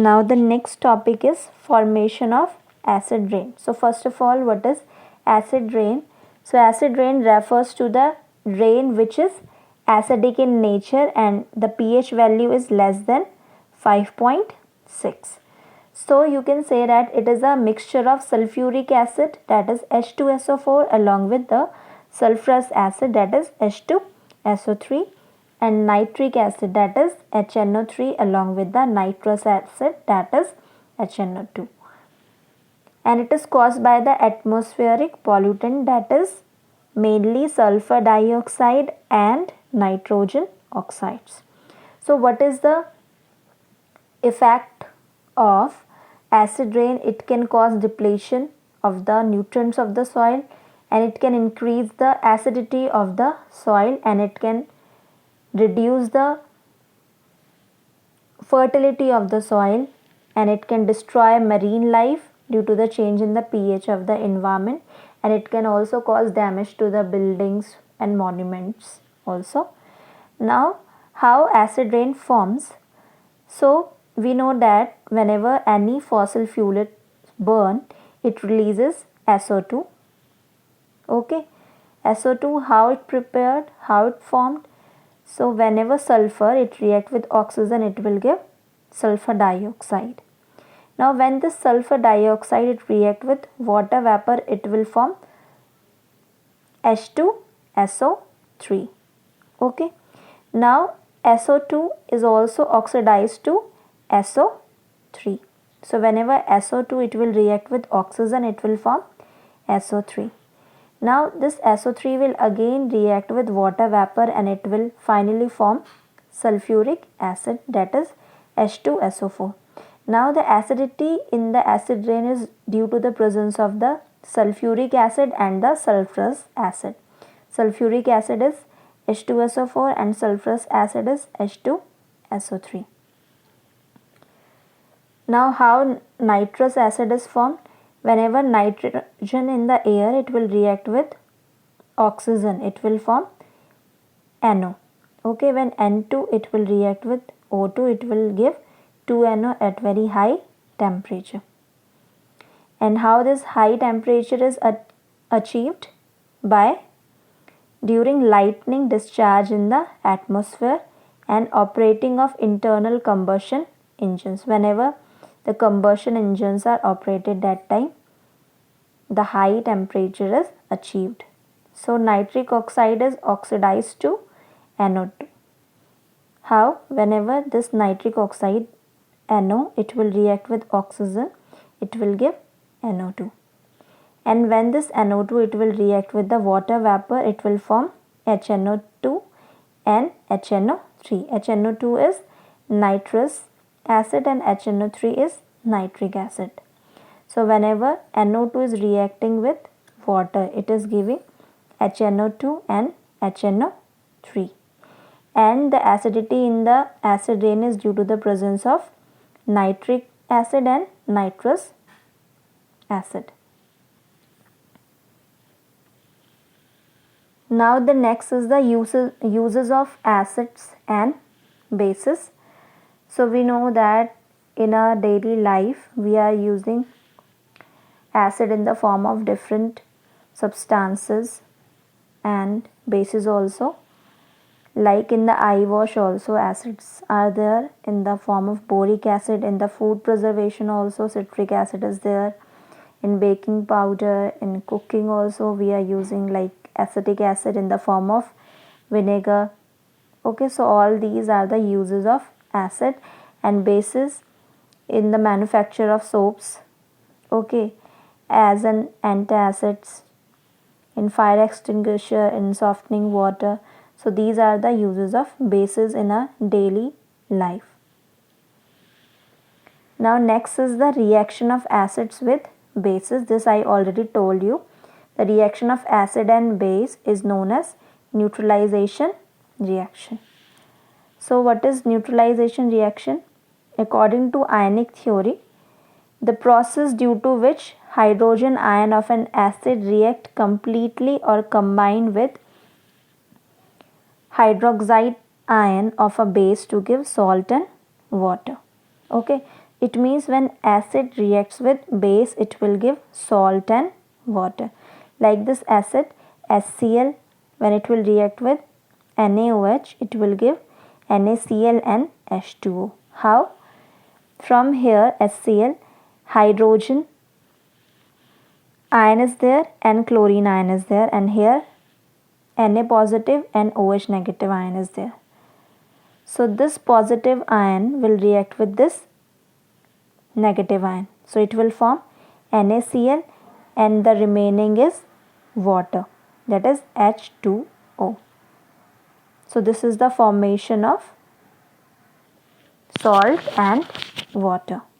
Now the next topic is formation of acid rain. So first of all, what is acid rain? So acid rain refers to the rain which is acidic in nature and the pH value is less than 5.6. So you can say that it is a mixture of sulfuric acid, that is H2SO4, along with the sulfurous acid, that is H2SO3, and nitric acid, that is HNO3, along with the nitrous acid, that is HNO2. And it is caused by the atmospheric pollutant, that is mainly sulfur dioxide and nitrogen oxides. So what is the effect of acid rain? It can cause depletion of the nutrients of the soil, and it can increase the acidity of the soil, and it can reduce the fertility of the soil, and it can destroy marine life due to the change in the pH of the environment, and it can also cause damage to the buildings and monuments also. Now, how acid rain forms? So we know that whenever any fossil fuel is burned, it releases SO2. Okay, SO2, how it prepared, how it formed? So whenever sulfur it react with oxygen, it will give sulfur dioxide. Now when this sulfur dioxide it react with water vapor, it will form H2SO3. Okay. Now SO2 is also oxidized to SO3. So whenever SO2 it will react with oxygen, it will form SO3. Now this SO3 will again react with water vapor and it will finally form sulfuric acid, that is H2SO4. Now the acidity in the acid rain is due to the presence of the sulfuric acid and the sulfurous acid. Sulfuric acid is H2SO4 and sulfurous acid is H2SO3. Now how nitrous acid is formed? Whenever nitrogen in the air it will react with oxygen, it will form NO. Okay, when N2 it will react with O2, it will give 2NO at very high temperature. And how this high temperature is achieved? By during lightning discharge in the atmosphere and operating of internal combustion engines. Whenever the combustion engines are operated, that time the high temperature is achieved. So nitric oxide is oxidized to NO2. How? Whenever this nitric oxide NO it will react with oxygen, it will give NO2. And when this NO2 it will react with the water vapor, it will form HNO2 and HNO3. HNO2 is nitrous acid and HNO3 is nitric acid. So whenever NO2 is reacting with water, it is giving HNO2 and HNO3. And the acidity in the acid rain is due to the presence of nitric acid and nitrous acid. Now the next is the uses of acids and bases. So we know that in our daily life we are using acid in the form of different substances and bases also. Like in the eye wash also acids are there in the form of boric acid. In the food preservation also citric acid is there. In baking powder, in cooking also we are using like acetic acid in the form of vinegar. Okay, so all these are the uses of acid and bases in the manufacture of soaps. Okay, as an antacids, in fire extinguisher, in softening water. So these are the uses of bases in our daily life. Now next is the reaction of acids with bases. This I already told you. The reaction of acid and base is known as neutralization reaction. So what is neutralization reaction? According to ionic theory, the process due to which hydrogen ion of an acid react completely or combine with hydroxide ion of a base to give salt and water. Okay, it means when acid reacts with base, it will give salt and water. Like this acid HCl, when it will react with NaOH, it will give NaCl and H2O. How? From here HCl, hydrogen ion is there and chlorine ion is there, and here Na positive and OH negative ion is there. So this positive ion will react with this negative ion. So it will form NaCl and the remaining is water, that is H2O. So this is the formation of salt and water.